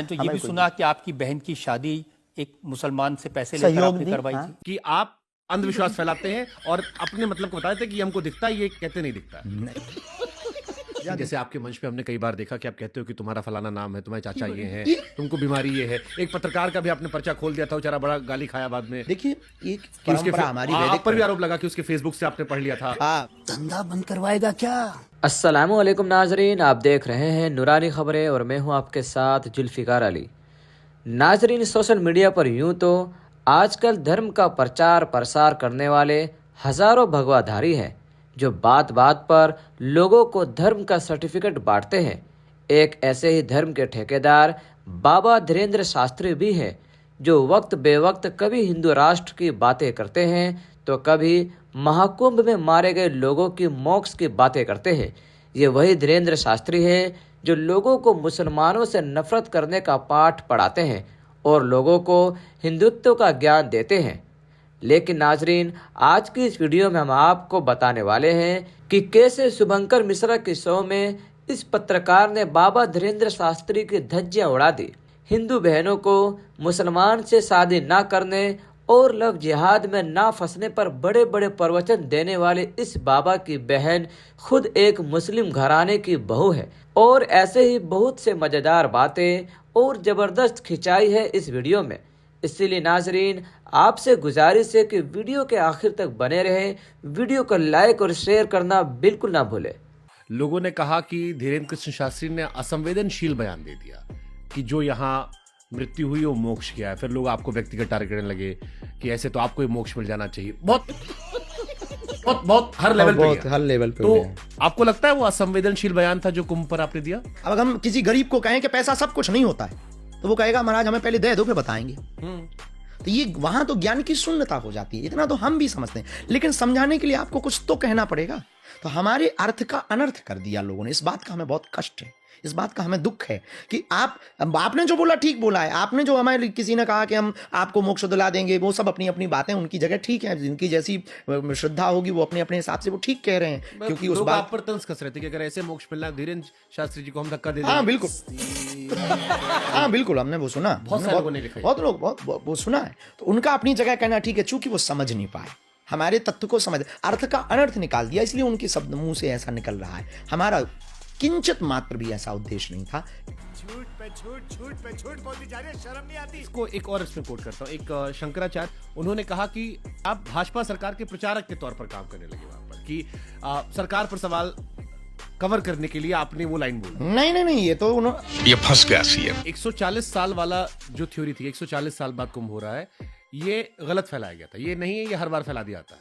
तो ये भी सुना कि आपकी बहन की शादी एक मुसलमान से पैसे लेकर आपने करवाई थी कि आप अंधविश्वास फैलाते हैं और अपने मतलब को बताते थे कि हमको दिखता है, ये कहते नहीं दिखता। जैसे आपके मंच पे हमने कई बार देखा कि आप कहते हो कि तुम्हारा फलाना नाम है, तुम्हारे चाचा ये है, तुमको बीमारी ये है। एक पत्रकार का भी आपने पर्चा खोल दिया था, बेचारा बड़ा गाली खाया बाद में। देखिए एक परंपरा हमारी आप पर भी आरोप लगा कि उसके फेसबुक से आपने पढ़ लिया था। धंधा बंद करवाएगा क्या? अस्सलामुअलैकुम नाजरीन, आप देख रहे हैं नूरानी खबरें और मैं हूं आपके साथ जुल्फिकार अली। नाजरीन, सोशल मीडिया पर यूं तो आजकल धर्म का प्रचार प्रसार करने वाले हजारों भगवाधारी हैं जो बात बात पर लोगों को धर्म का सर्टिफिकेट बांटते हैं। एक ऐसे ही धर्म के ठेकेदार बाबा धीरेन्द्र शास्त्री भी हैं जो वक्त बेवक्त कभी हिंदू राष्ट्र की बातें करते हैं तो कभी महाकुंभ में मारे गए लोगों की मोक्ष की बातें करते हैं। ये वही धीरेन्द्र शास्त्री हैं जो लोगों को मुसलमानों से नफरत करने का पाठ पढ़ाते हैं और लोगों को हिंदुत्व का ज्ञान देते हैं। लेकिन नाजरीन, आज की इस वीडियो में हम आपको बताने वाले हैं कि कैसे शुभंकर मिश्रा के शो में इस पत्रकार ने बाबा धीरेन्द्र शास्त्री की धज्जियां उड़ा दी। हिंदू बहनों को मुसलमान से शादी न करने और लव जिहाद में ना फंसने पर बड़े बड़े प्रवचन देने वाले इस बाबा की बहन खुद एक मुस्लिम घराने की बहू है और ऐसे ही बहुत से मजेदार बातें और जबरदस्त खिंचाई है इस वीडियो में। इसीलिए नाजरीन, आपसे गुजारिश है कि वीडियो के आखिर तक बने रहें। वीडियो को लाइक और शेयर करना बिल्कुल ना भूलें। लोगों ने कहा कि धीरेन्द्र कृष्ण शास्त्री ने असंवेदनशील बयान दे दिया कि जो यहाँ मृत्यु हुई वो मोक्ष किया है। फिर लोग आपको व्यक्तिगत टारगेट करने लगे कि ऐसे तो आपको ही मोक्ष मिल जाना चाहिए। बहुत हर लेवल पे तो आपको लगता है वो असंवेदनशील बयान था जो कुंभ पर आपने दिया? अब अगर हम किसी गरीब को कहें कि पैसा सब कुछ नहीं होता है तो वो कहेगा महाराज हमें पहले दे दो फिर बताएंगे। तो ये वहां तो ज्ञान की शून्यता हो जाती है। इतना तो हम भी समझते हैं, लेकिन समझाने के लिए आपको कुछ तो कहना पड़ेगा। तो हमारे अर्थ का अनर्थ कर दिया लोगों ने। इस बात का हमें बहुत कष्ट है, इस बात का हमें दुख है कि आपने जो बोला ठीक बोला है। आपने जो हमारे किसी ने कहा कि हम आपको मोक्ष दिला देंगे, वो सब अपनी अपनी बातें उनकी जगह ठीक है। जिनकी जैसी श्रद्धा होगी वो अपने अपने हिसाब से वो ठीक कह रहे हैं। क्योंकि उस बात पर तंज कस रहे थे कि अगर ऐसे मोक्ष मिलना धीरेन्द्र शास्त्री जी को हम धक्का दे देंगे। हाँ बिल्कुल, हाँ बिल्कुल, हमने वो सुना, बहुत लोग बहुत वो सुना है। तो उनका अपनी जगह कहना ठीक है, चूंकि वो समझ नहीं पाए, हमारे तत्व को समझ, अर्थ का अनर्थ निकाल दिया, इसलिए उनके शब्द मुंह से ऐसा निकल रहा है। हमारा किंचित मात्र भी ऐसा उद्देश्य नहीं था। झूठ पे झूठ बोलती जा रही है, शर्म नहीं आती? इसको एक और इसमें कोट करता हूँ। एक शंकराचार्य, उन्होंने कहा कि आप भाजपा सरकार के प्रचारक के तौर पर काम करने लगे वहां पर कि सरकार पर सवाल कवर करने के लिए आपने वो लाइन बोली। नहीं, ये तो ये फंस गया सीएम। 140 साल वाला जो थ्योरी थी, 140 साल बाद कुंभ हो रहा है, ये गलत फैलाया गया था। ये नहीं है, ये हर बार फैला दिया जाता है।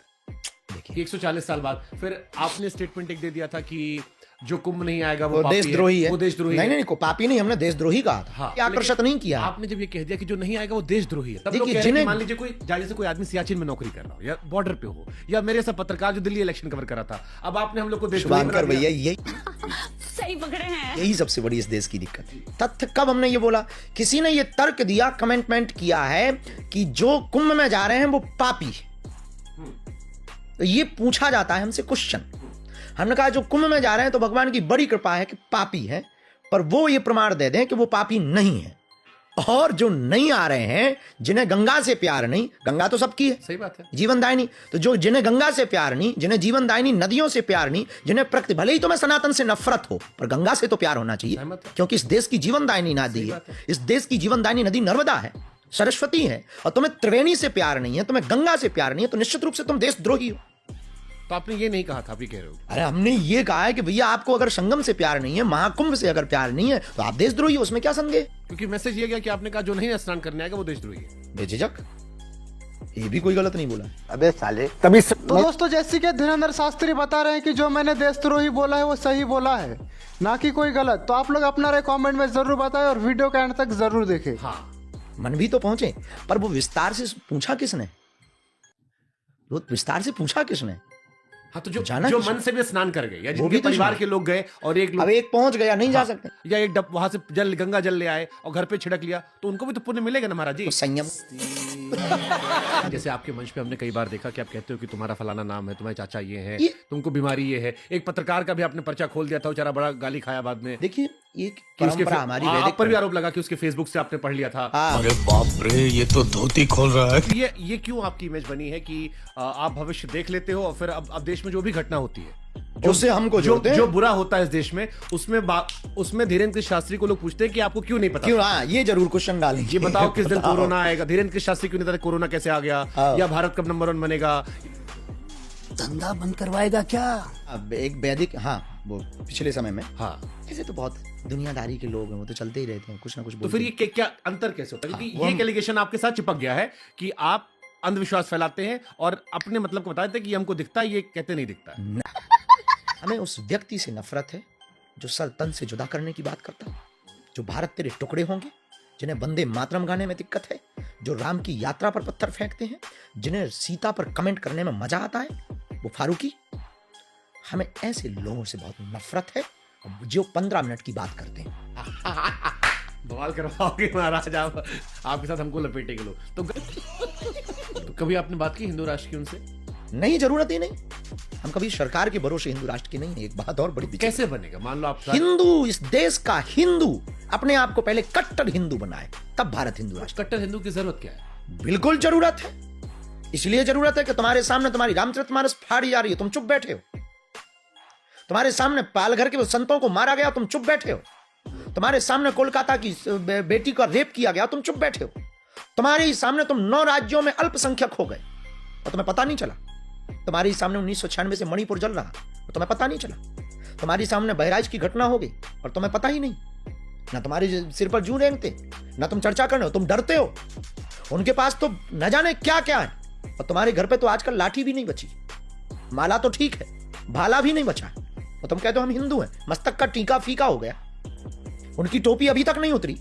देखिए 140 साल बाद फिर आपने स्टेटमेंट एक दे दिया था कि जो कुंभ नहीं आएगा वो देशद्रोही है। वो देशद्रोही नहीं, को पापी नहीं, हमने देशद्रोही कहा था। हाँ, आकर्षित नहीं किया। आपने जब ये कह दिया कि जो नहीं आएगा वो देशद्रोही है, तब देखिए जिन्हें मान लीजिए कोई जैसे कोई आदमी सियाचिन में नौकरी कर रहा हो या बॉर्डर पे हो, या मेरे सब पत्रकार जो दिल्ली इलेक्शन कवर कर रहा था, अब आपने हम लोग को देशद्रोही बना दिया। भैया यही सही पकड़े हैं। यही सबसे बड़ी इस देश की दिक्कत है। तथ्य कब हमने ये बोला? किसी ने ये तर्क दिया, कमेंटमेंट किया है कि जो कुंभ में जा रहे हैं वो पापी है। तो ये पूछा जाता है हमसे क्वेश्चन। हमने कहा जो कुंभ में जा रहे हैं तो भगवान की बड़ी कृपा है कि पापी है, पर वो ये प्रमाण दे दें कि वो पापी नहीं है। और जो नहीं आ रहे हैं, जिन्हें गंगा से प्यार नहीं, गंगा तो सबकी है, सही बात है, जीवनदायिनी, तो जो जिन्हें गंगा से प्यार नहीं, जिन्हें जीवनदायिनी नदियों से प्यार नहीं, जिन्हें प्रकृति, भले ही तुम्हें सनातन से नफरत हो पर गंगा से तो प्यार होना चाहिए, क्योंकि इस देश की जीवनदायिनी नदी है। इस देश की जीवनदायिनी नदी नर्मदा है, सरस्वती है। और तुम्हें त्रिवेणी से प्यार नहीं है, तुम्हें गंगा से प्यार नहीं है, तो निश्चित रूप से तुम देशद्रोही हो। तो आपने ये नहीं कहा था, अभी कह रहे हो। अरे हमने ये कहा है कि भैया आपको अगर संगम से प्यार नहीं है, महाकुंभ से अगर प्यार नहीं है, तो आप देशद्रोही हो। उसमें क्या संदेह? क्योंकि मैसेज ये गया कि आपने कहा जो नहीं स्नान करने आएगा वो देशद्रोही है। बेझिझक, ये भी कोई गलत नहीं बोला। अबे साले तभी तो दोस्तों, जैसे कि धीरेन्द्र शास्त्री बता रहे हैं कि जो मैंने देशद्रोही बोला है वो सही बोला है, ना कि कोई गलत। तो आप लोग अपना राय कमेंट में जरूर बताएं और वीडियो के एंड तक जरूर देखें। हाँ, मन भी तो पहुंचे, पर वो विस्तार से पूछा किसने? वो विस्तार से पूछा किसने? हाँ, तो जो मन से भी स्नान कर गए, या जिनके परिवार के लोग गए और एक लोग, अब एक पहुंच गया, नहीं जा सकते, या एक डब वहां से जल, गंगा जल ले आए और घर पे छिड़क लिया, तो उनको भी तो पुण्य मिलेगा ना महाराज जी। तो संयम। जैसे आपके मंच पे हमने कई बार देखा कि आप कहते हो कि तुम्हारा फलाना नाम है, तुम्हारे चाचा ये है, तुमको बीमारी ये है। एक पत्रकार का भी आपने पर्चा खोल दिया था, बेचारा बड़ा गाली खाया बाद में। देखिए ये कि उसके परंपरा हमारी आप वैदिक पर भी आरोप लगा कि उसके फेसबुक से आपने पढ़ लिया था। हाँ, अरे बाप रे, ये तो धोती खोल रहा है। ये क्यों आपकी इमेज बनी है कि आप भविष्य देख लेते हो और फिर अब देश में जो भी घटना होती है उससे हमको जोड़ते हैं। जो बुरा होता है इस देश में उसमें धीरेन्द्र शास्त्री को लोग पूछते हैं कि आपको क्यों नहीं पता। क्यों? हाँ, ये जरूर क्वेश्चन डालेंगे। ये बताओ किस दिन कोरोना आएगा, धीरेन्द्र शास्त्री क्यों नहीं पता कोरोना कैसे आ गया, या भारत कब नंबर 1 बनेगा। धंधा बंद करवाएगा क्या? अब एक वैदिक, हाँ वो पिछले समय में, हाँ, ऐसे तो बहुत दुनियादारी के लोग हैं, वो तो चलते ही रहते हैं, कुछ ना कुछ तो बोलते फिर ये क्या अंतर कैसे होता है? क्योंकि ये एलिगेशन आपके साथ चिपक गया है कि आप अंधविश्वास फैलाते हैं और अपने मतलब को बताते हैं कि ये हमको दिखता है, ये कहते नहीं दिखता है। हमें उस व्यक्ति से नफरत है जो सर तन से जुदा करने की बात करता है, जो भारत तेरे टुकड़े होंगे, जिन्हें वंदे मातरम गाने में दिक्कत है, जो राम की यात्रा पर पत्थर फेंकते हैं, जिन्हें सीता पर कमेंट करने में मजा आता है, वो फारूकी। हमें ऐसे लोगों से बहुत नफरत है जो 15 मिनट की बात करते हैं। बवाल करवाओगे महाराज आप, आपके साथ हमको लपेटेंगे लोग। तो कभी आपने बात की हिंदू राष्ट्र की उनसे? नहीं, जरूरत ही नहीं। हम कभी सरकार के भरोसे हिंदू राष्ट्र की नहीं है। एक बात और बड़ी विचित्र। कैसे बनेगा? मान लो आप हिंदू, इस देश का हिंदू अपने आप को पहले कट्टर हिंदू बनाए, तब भारत हिंदू राष्ट्र। कट्टर हिंदू की जरूरत क्या है? बिल्कुल जरूरत है। इसलिए जरूरत है कि तुम्हारे सामने तुम्हारी रामचरितमानस फाड़ी जा रही है, तुम चुप बैठे हो। तुम्हारे सामने पालघर के संतों को मारा गया, तुम चुप बैठे हो। तुम्हारे सामने कोलकाता की बेटी का रेप किया गया, तुम चुप बैठे हो। तुम्हारे ही सामने तुम 9 राज्यों में अल्पसंख्यक हो गए और तुम्हें पता नहीं चला। तुम्हारे ही सामने 1996 से मणिपुर जल रहा और तुम्हें पता नहीं चला। तुम्हारे सामने बहराइच की घटना हो गई और तुम्हें पता ही नहीं। ना तुम्हारे सिर पर जूं रेंगते, ना तुम चर्चा करने हो, तुम डरते हो। उनके पास तो न जाने क्या क्या है और तुम्हारे घर पे तो आजकल लाठी भी नहीं बची। माला तो ठीक है, भाला भी नहीं बचा और तुम कहते हो हम हिंदू हैं। मस्तक का टीका फीका हो गया, उनकी टोपी अभी तक नहीं उतरी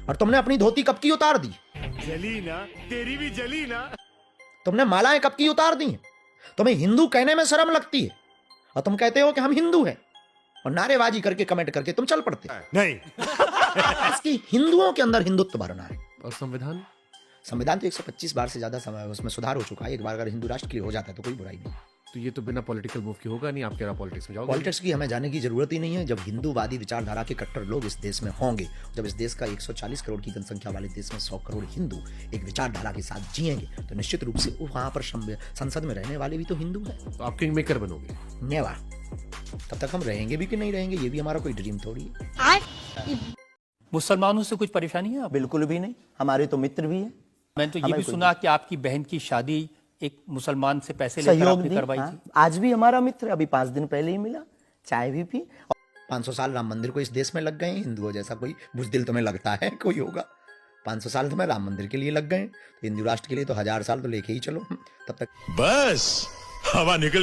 और तुमने अपनी धोती कब की उतार दी? जली ना, तेरी भी जली ना। तुमने मालाएं कब की उतार दी हैं? तुम्हें हिंदू कहने में शर्म लगती है और तुम कहते हो कि हम हिंदू हैं और नारेबाजी करके कमेंट करके तुम चल पड़ते। नहीं, इसकी हिंदुओं के अंदर हिंदुत्व भरना है। और संविधान तो 125 बार से ज्यादा समय उसमें सुधार हो चुका है। एक बार अगर हिंदू राष्ट्र के लिए हो जाता है तो कोई बुराई नहीं। तो ये तो बिना पॉलिटिकल मूव के होगा नहीं। आप कह रहे पॉलिटिक्स में जाओगे? पॉलिटिक्स की हमें जाने की जरूरत ही नहीं है। जब हिंदूवादी विचारधारा के कट्टर लोग इस देश में होंगे, जब इस देश का 140 करोड़ की जनसंख्या वाले देश में 100 करोड़ हिंदू एक विचारधारा के साथ जिएंगे, तो निश्चित रूप से वहां पर संसद में रहने वाले भी तो हिंदू हैं। तो आप किंग मेकर बनोगे? नेवर। तब तक हम रहेंगे भी कि नहीं रहेंगे, ये भी हमारा कोई ड्रीम थोड़ी है। मुसलमानों से कुछ परेशानी है आप? बिल्कुल भी नहीं, हमारे तो मित्र भी हैं। मैंने तो ये भी सुना कि आपकी बहन की शादी एक मुसलमान से पैसे लेकर सहयोग आपने दी। करवाई हाँ, थी। आज भी हमारा मित्र, अभी 5 दिन पहले ही मिला, चाय भी पी। 500 साल राम मंदिर को इस देश में लग गए हैं। हिंदुओं जैसा कोई बुजदिल तुम्हें लगता है कोई होगा? 500 साल तुम्हें राम मंदिर के लिए लग गए, तो हिंदू राष्ट्र के लिए तो 1000 साल तो लेके ही चलो। तब तक बस हवा निकल